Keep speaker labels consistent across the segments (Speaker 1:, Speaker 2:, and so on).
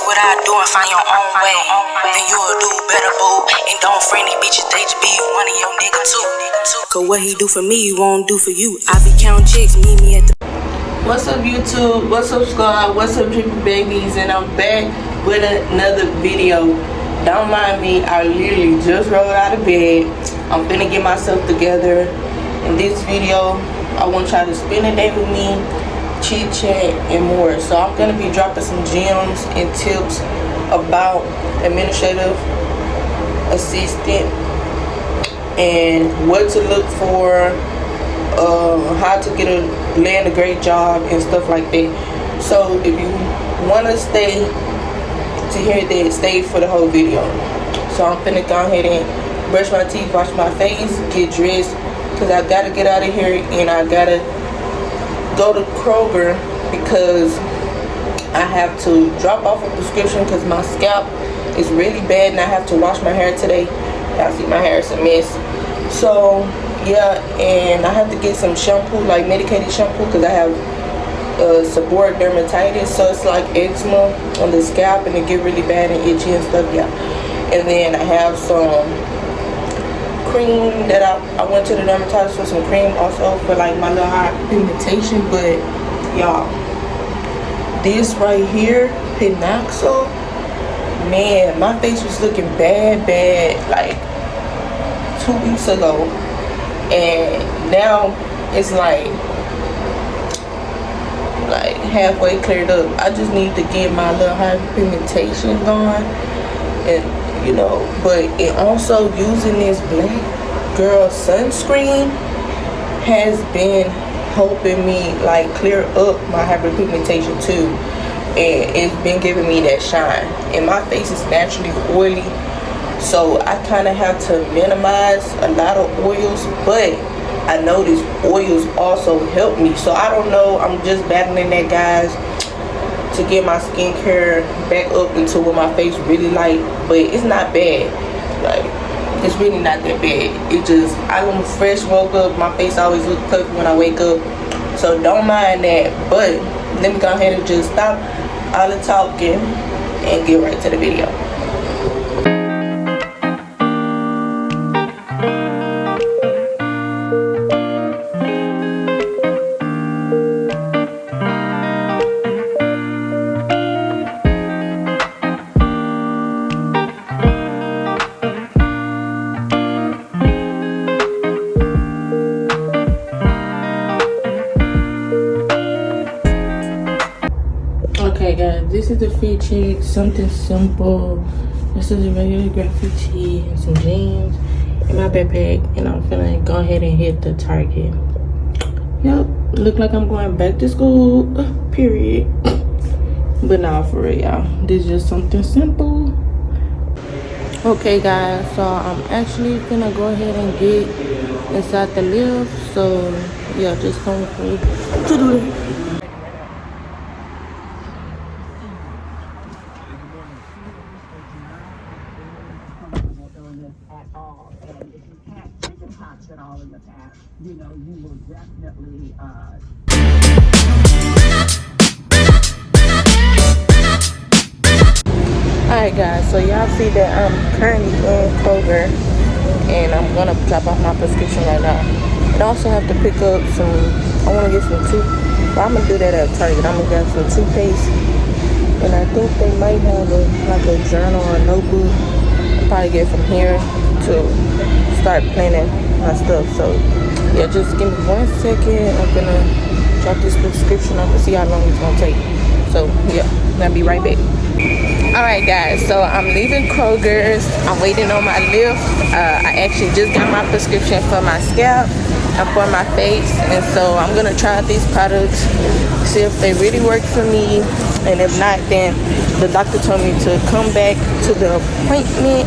Speaker 1: what I do and find your own way. Then you'll do better, boo. And don't friend these bitches, they just be one of your niggas too. Cause what he do for me, he won't do for you. I be counting chicks, meet me at the...
Speaker 2: What's up, YouTube? What's up, squad? What's up, drippy babies? And I'm back with another video. Don't mind me, I literally just rolled out of bed. I'm finna get myself together. In this video, I want y'all to spend a day with me, chit chat and more. So I'm gonna be dropping some gems and tips about administrative assistant and what to look for, how to land a great job and stuff like that. So if you want to stay to hear that, stay for the whole video. So I'm finna go ahead and brush my teeth, wash my face, get dressed, because I gotta get out of here and I gotta go to Kroger because I have to drop off a prescription because my scalp is really bad and I have to wash my hair today. Y'all see my hair is a mess. So yeah, and I have to get some shampoo, like medicated shampoo, because I have seborrheic dermatitis, so it's like eczema on the scalp and it get really bad and itchy and stuff. Yeah, and then I have some cream that I went to the dermatologist for some cream also for like my little high pigmentation. But y'all, this right here, Pinaxo, man, my face was looking bad like 2 weeks ago, and now it's like halfway cleared up. I just need to get my little high pigmentation going, and you know, but it also using this black girl sunscreen has been helping me like clear up my hyperpigmentation too, and it's been giving me that shine. And my face is naturally oily, so I kind of have to minimize a lot of oils, but I know these oils also help me. So I don't know, I'm just battling that, guys, to get my skincare back up into what my face really like. But it's not bad, like it's really not that bad. It just, I'm fresh, woke up, my face always looks perfect when I wake up, so don't mind that. But let me go ahead and just stop all the talking and get right to the video. Okay guys, this is the fit check, something simple. This is a regular graphic tee and some jeans and my backpack, and I'm finna go ahead and hit the Target. Yep, look like I'm going back to school, period. But nah, for real, y'all, this is just something simple. Okay guys, so I'm actually gonna go ahead and get inside the lift. So yeah, just come with me to do it.
Speaker 3: At all, and if you can't chicken-pox at all in the past, you know, you will definitely
Speaker 2: Alright guys, so y'all see that I'm currently in Kroger and I'm gonna drop off my prescription right now. And I also have to pick up some, I wanna get some but I'm gonna do that at Target. I'm gonna get some toothpaste, and I think they might have a journal or a notebook. I'll probably get from here to start planning my stuff. So yeah, just give me 1 second. I'm gonna drop this prescription off and see how long it's gonna take. So yeah, I'll be right back. Alright guys, so I'm leaving Kroger's. I'm waiting on my lift. I actually just got my prescription for my scalp and for my face, and so I'm gonna try these products, see if they really work for me, and if not, then the doctor told me to come back to the appointment.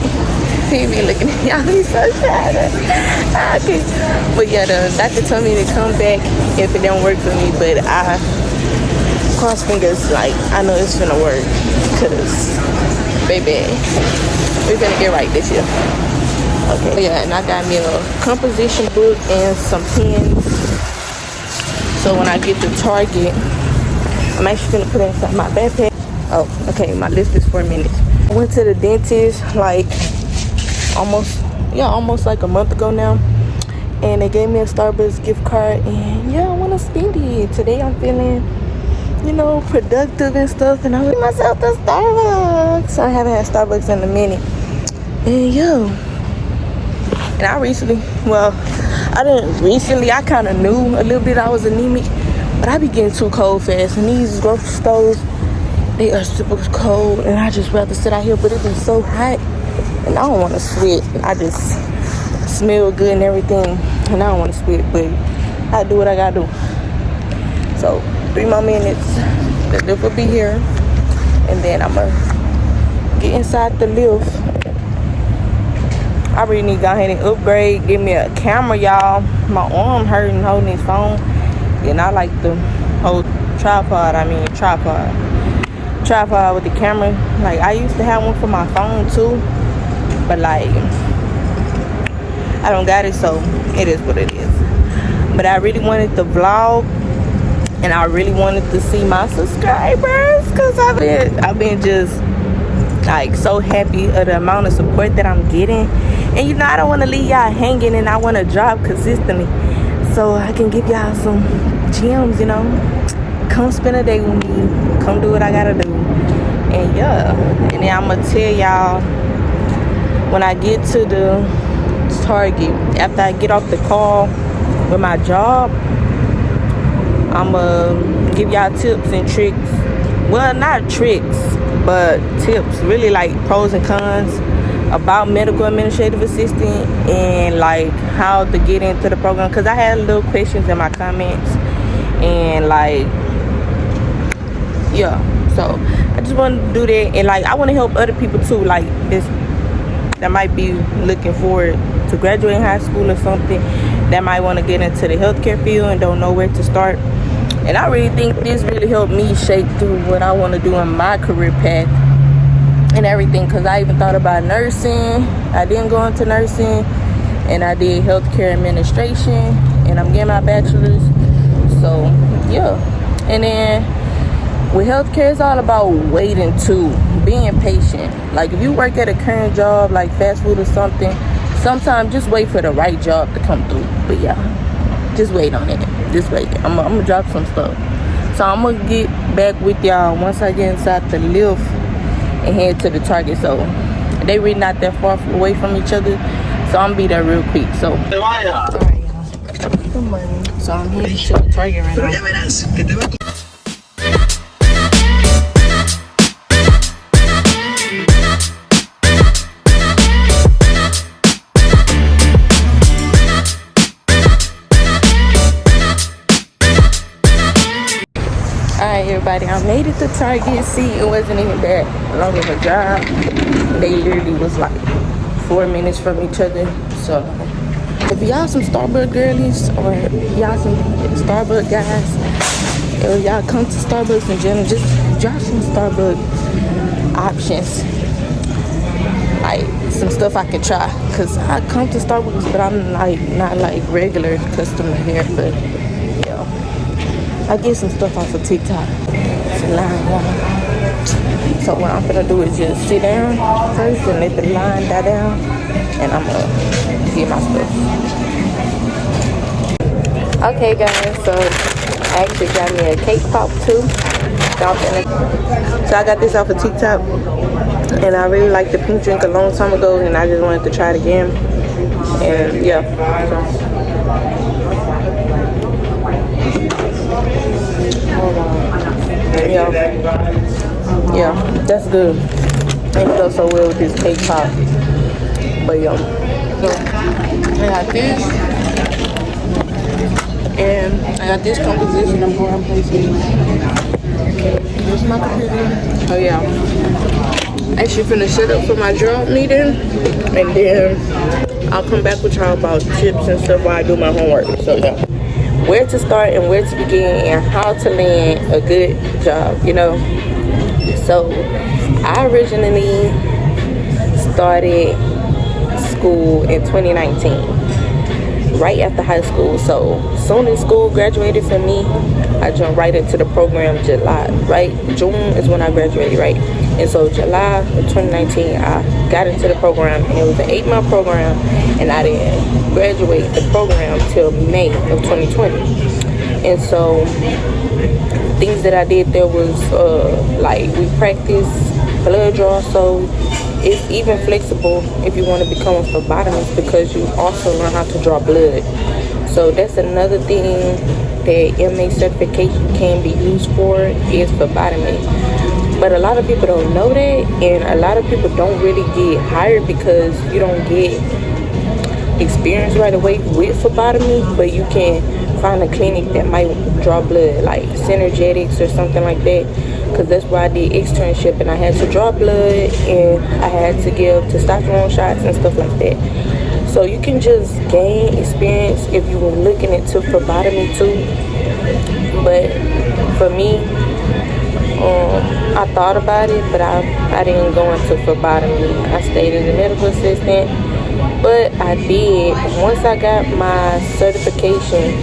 Speaker 2: He be looking at y'all, he's so shy. Okay. But yeah, the doctor told me to come back if it don't work for me, but I cross fingers, like I know it's gonna work, cause baby, we're gonna get right this year. Okay, yeah, and I got me a composition book and some pens, so when I get to Target, I'm actually gonna put it inside my backpack. Oh, okay, my list is 4 minutes. I went to the dentist like almost like a month ago now. And they gave me a Starbucks gift card. And yeah, I want to spend it. Today I'm feeling, productive and stuff. And I went myself to Starbucks. I haven't had Starbucks in a minute. And and I kind of knew a little bit I was anemic. But I be getting too cold fast. And these grocery stores, they are super cold, and I just rather sit out here, but it's been so hot, and I don't want to sweat. I just smell good and everything, and I don't want to sweat, but I do what I gotta do. So 3 more minutes, the lift will be here, and then I'm gonna get inside the lift. I really need to go ahead and upgrade, give me a camera, y'all. My arm hurting holding this phone, and I like the whole tripod with the camera. Like, I used to have one for my phone too, but like I don't got it, so it is what it is. But I really wanted to vlog, and I really wanted to see my subscribers, because I've been just like so happy of the amount of support that I'm getting. And I don't want to leave y'all hanging, and I want to drop consistently so I can give y'all some gems. Come spend a day with me, come do what I gotta do. And and then I'm gonna tell y'all when I get to the Target, after I get off the call with my job, I'm gonna give y'all tips and tricks. Well, not tricks, but tips, really, like pros and cons about medical administrative assistant, and like how to get into the program, because I had little questions in my comments, and so I just want to do that. And like, I want to help other people too, like this, that might be looking forward to graduating high school or something, that might want to get into the healthcare field and don't know where to start. And I really think this really helped me shape through what I want to do in my career path and everything, because I even thought about nursing. I didn't go into nursing, and I did healthcare administration, and I'm getting my bachelor's. So and then with healthcare, it's all about waiting too, being patient. Like, if you work at a current job like fast food or something, sometimes just wait for the right job to come through. But just wait on it. Just wait. I'm gonna drop some stuff. So I'm gonna get back with y'all once I get inside the lift and head to the Target. So they really not that far away from each other, so I'm gonna be there real quick. So alright, y'all. Good morning. So I'm heading to the Target right now. Alright, everybody, I made it to Target. See, it wasn't even that long of a drive. They literally was like 4 minutes from each other. So if y'all some Starbucks girlies, or y'all some Starbucks guys, or y'all come to Starbucks in general, just drop some Starbucks options, like some stuff I can try, because I come to Starbucks, but I'm like not like regular customer here. But I get some stuff off of TikTok. It's a line one. So what I'm gonna do is just sit down first and let the line die down, and I'm gonna get my stuff. Okay, guys, so I actually got me a cake pop too. So I got this off of TikTok, and I really liked the pink drink a long time ago, and I just wanted to try it again. And yeah, that's good. It goes so well with this cake pop. But so I got this, and I got this composition I'm going to place in. This is my computer. Oh yeah, I actually finna set up for my job meeting, and then I'll come back with y'all about tips and stuff while I do my homework. So where to start and where to begin, and how to land a good job, So I originally started school in 2019, right after high school. So soon as school graduated for me, I jumped right into the program July, right? June is when I graduated, right? And so July of 2019, I got into the program, and it was an 8-month program, and I didn't graduate the program till May of 2020. And so things that I did there was like we practiced blood draw, so it's even flexible if you want to become a phlebotomist because you also learn how to draw blood. So that's another thing that MA certification can be used for is phlebotomy. But a lot of people don't know that, and a lot of people don't really get hired because you don't get experience right away with phlebotomy, but you can find a clinic that might draw blood, like Synergetics or something like that, because that's where I did externship, and I had to draw blood and I had to give testosterone shots and stuff like that. So you can just gain experience if you were looking into phlebotomy too. But for me, I thought about it, but I didn't go into phlebotomy. I stayed as a medical assistant. But I did, once I got my certification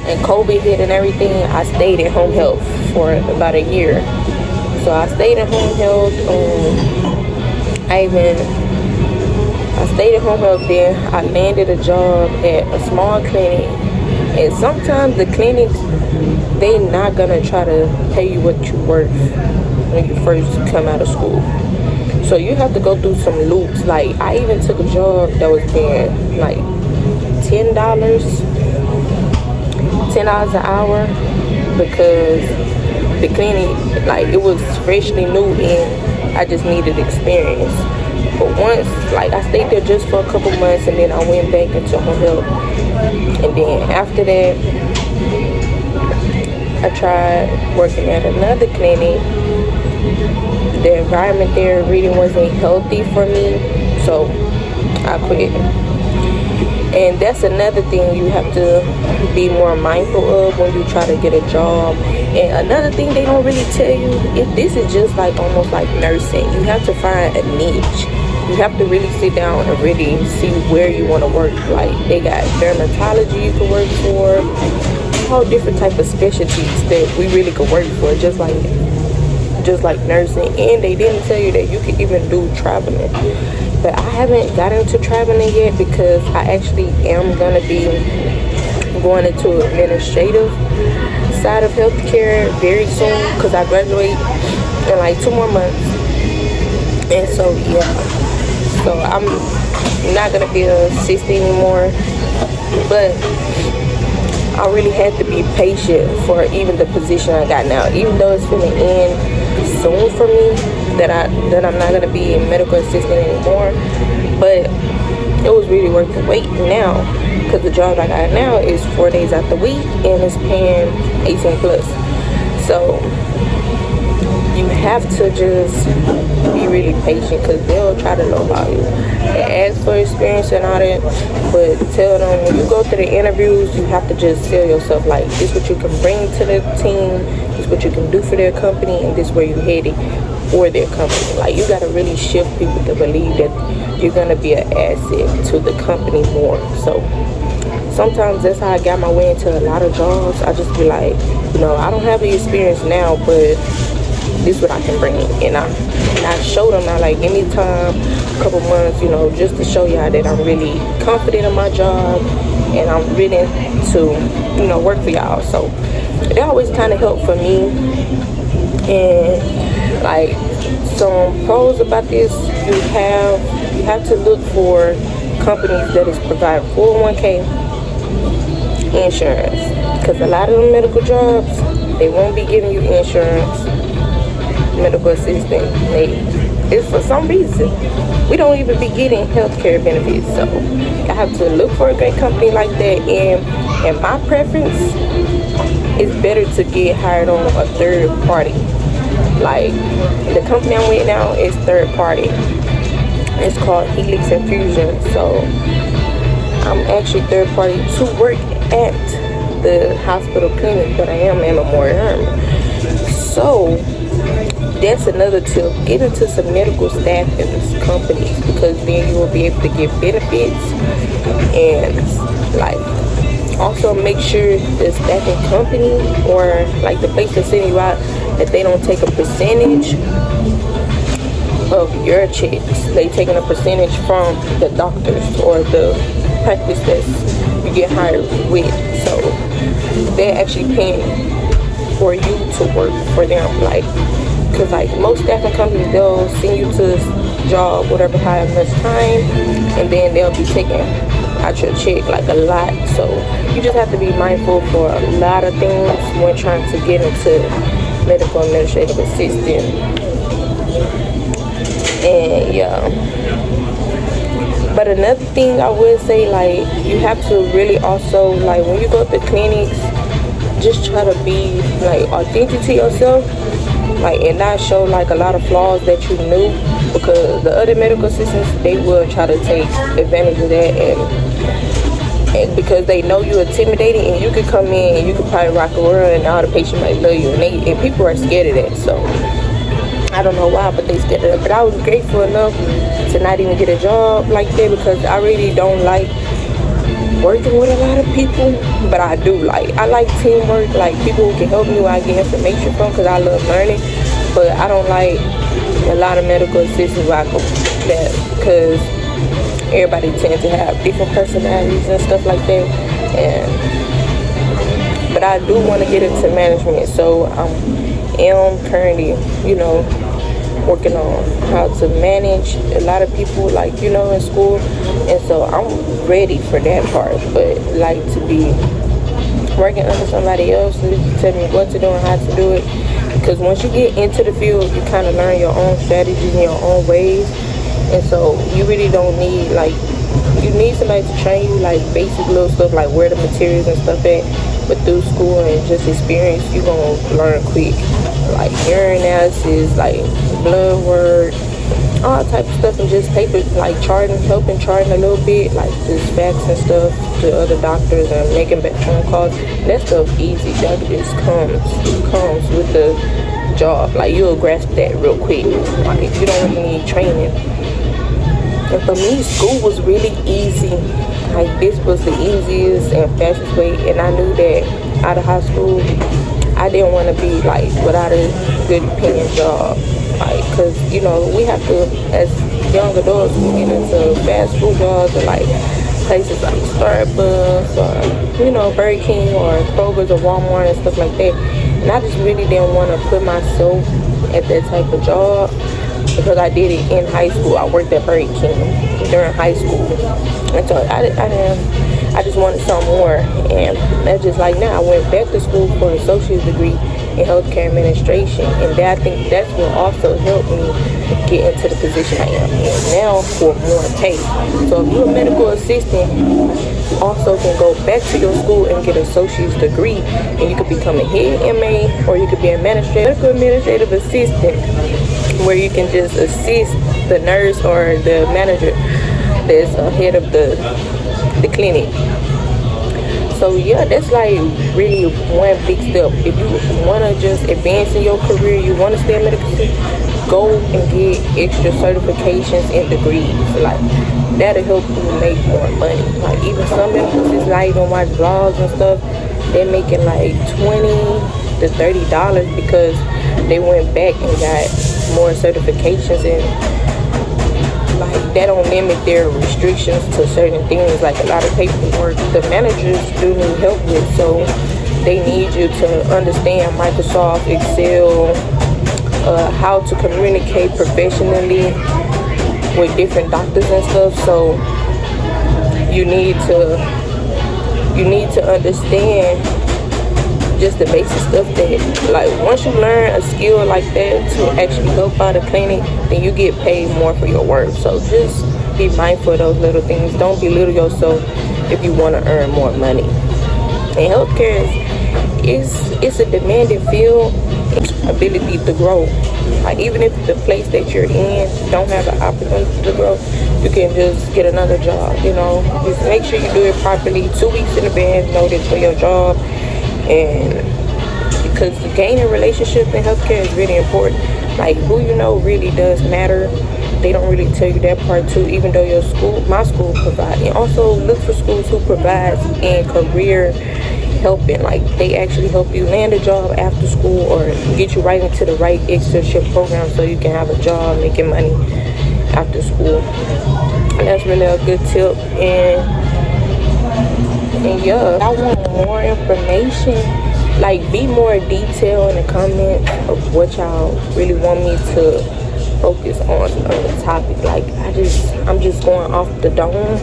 Speaker 2: and COVID hit and everything, I stayed in home health for about a year. So I stayed in home health. I stayed in home health there. I landed a job at a small clinic. And sometimes the clinics, they not gonna try to pay you what you're worth when you first come out of school. So you have to go through some loops. Like I even took a job that was paying like $10 an hour because the clinic, like it was freshly new and I just needed experience. But once, like I stayed there just for a couple months and then I went back into home health. And then after that, I tried working at another clinic. The environment there really wasn't healthy for me, so I quit. And that's another thing you have to be more mindful of when you try to get a job. And another thing they don't really tell you, if this is just like almost like nursing, you have to find a niche. You have to really sit down and really see where you want to work. Like they got dermatology you can work for, all different type of specialties that we really could work for, just like nursing. And they didn't tell you that you could even do traveling. But I haven't got into traveling yet because I actually am gonna be going into administrative side of healthcare very soon because I graduate in like 2 more months. And so yeah. So I'm not gonna be an assistant anymore, but I really had to be patient for even the position I got now. Even though it's gonna end soon for me, that I'm not gonna be a medical assistant anymore, but it was really worth the wait now because the job I got now is 4 days out the week and it's paying 18 plus. So you have to just be really patient because they'll try to lowball you. They ask for experience and all that, but tell them when you go to the interviews, you have to just sell yourself like this what you can bring to the team, this what you can do for their company, and this where you're headed for their company. Like you gotta really shift people to believe that you're gonna be an asset to the company more. So sometimes that's how I got my way into a lot of jobs. I just be like, I don't have the experience now, but this is what I can bring. And I showed them, I like, give me time, a couple months, just to show y'all that I'm really confident in my job and I'm ready to, work for y'all. So it always kind of helped for me. And like some pros about this, you have to look for companies that is providing 401k insurance, because a lot of them medical jobs, they won't be giving you insurance. Medical assistant, it's for some reason we don't even be getting healthcare benefits. So I have to look for a great company like that, and my preference is better to get hired on a third party. Like the company I'm with now is third party. It's called Helix Infusion. So I'm actually third party to work at the hospital clinic that I am in Memorial Hermann. So that's another tip. Get into some medical staffing companies because then you will be able to get benefits and Like, also make sure the staffing company or like the place that's sending you out, that they don't take a percentage of your checks. They taking a percentage from the doctors or the practice that you get hired with. So they're actually paying for you to work for them. Like, because like most staffing companies, they'll send you to this job, whatever, however much time, and then they'll be taking out your check like a lot. So you just have to be mindful for a lot of things when trying to get into medical administrative assistant. And yeah, but another thing I would say, like, you have to really also, like, when you go to clinics, just try to be like authentic to yourself, like, and not show like a lot of flaws that you knew, because the other medical assistants, they will try to take advantage of that, and because they know you're intimidating, and you could come in and you could probably rock a world and all the patients might love you, and people are scared of that. So I don't know why, but they scared of that. But I was grateful enough to not even get a job like that, because I really don't like working with a lot of people, but I like teamwork, like people who can help me where I get information from, because I love learning. But I don't like a lot of medical assistants like that, because everybody tends to have different personalities and stuff like that. But I do want to get into management, so I am currently, working on how to manage a lot of people, like, in school. And so I'm ready for that part, but like to be working under somebody else and tell me what to do and how to do it. Because once you get into the field, you kind of learn your own strategies and your own ways. And so you really don't need, like, you need somebody to train you, like, basic little stuff, like where the materials and stuff at. But through school and just experience, you're going to learn quick. Like urine analysis, like blood work, all type of stuff, and just paper, like helping charting a little bit, like just facts and stuff to other doctors and making back phone calls. That stuff easy. That just comes with the job. Like, you'll grasp that real quick. Like, you don't really need training. And for me, school was really easy. Like, this was the easiest and fastest way, and I knew that out of high school, I didn't want to be, like, without a good paying job. Like, because, we have to, as young adults, we get into fast food jobs or, like, places like Starbucks or, Burger King or Kroger's or Walmart and stuff like that. And I just really didn't want to put myself at that type of job, because I did it in high school. I worked at Burger King during high school. And so I just wanted something more. And that's just like now. I went back to school for an associate's degree in healthcare administration. And I think that's what also helped me get into the position I am in now for more pay. So if you're a medical assistant, you also can go back to your school and get an associate's degree. And you could become a head MA, or you could be a medical administrative assistant, where you can just assist the nurse or the manager that's ahead of the clinic. So yeah, that's like really one big step. If you want to just advance in your career, you want to stay a medical assistant, go and get extra certifications and degrees. Like, that'll help you make more money. Like, even some medical assistants, I even watch vlogs and stuff, they're making like $20 to $30 because they went back and got more certifications, and like that don't limit their restrictions to certain things. Like, a lot of paperwork the managers do need help with, so they need you to understand Microsoft, Excel, how to communicate professionally with different doctors and stuff. So you need to understand just the basic stuff that, like, once you learn a skill like that to actually help out a clinic, then you get paid more for your work. So just be mindful of those little things. Don't belittle yourself if you want to earn more money. And healthcare it's a demanding field. Ability to grow. Like, even if the place that you're in don't have an opportunity to grow, you can just get another job. Just make sure you do it properly. 2 weeks in advance notice for your job. And because gaining relationships in healthcare is really important.
Speaker 4: Like, who you know really does matter. They don't really tell you that part too, even though my school provides. And also look for schools who provides in career helping. Like, they actually help you land a job after school or get you right into the right externship program so you can have a job making money after school. And that's really a good tip. And yeah, I want more information. Like, be more detailed in the comments of what y'all really want me to focus on the topic. Like, I'm just going off the dome.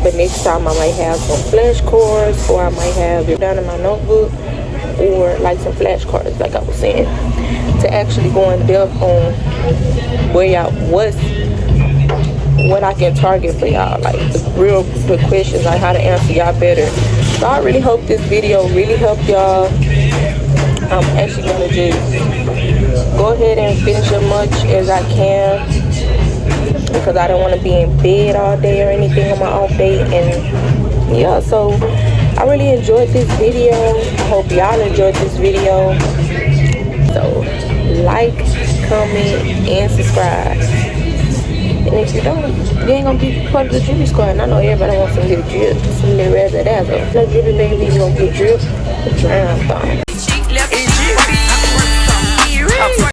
Speaker 4: But next time I might have some flashcards, or I might have it down in my notebook, or like some flashcards, like I was saying, to actually go in depth on what I can target for y'all, like the questions, like how to answer y'all better. So I really hope this video really helped y'all. I'm actually gonna just go ahead and finish as much as I can, because I don't want to be in bed all day or anything on my off day. And yeah, so I really enjoyed this video. I hope y'all enjoyed this video. So like, comment, and subscribe. And if you don't, you ain't gonna be part of the drippy squad. And I know everybody wants some little drip, some little razzle dazzle. No drippy babies gonna get drip, drown.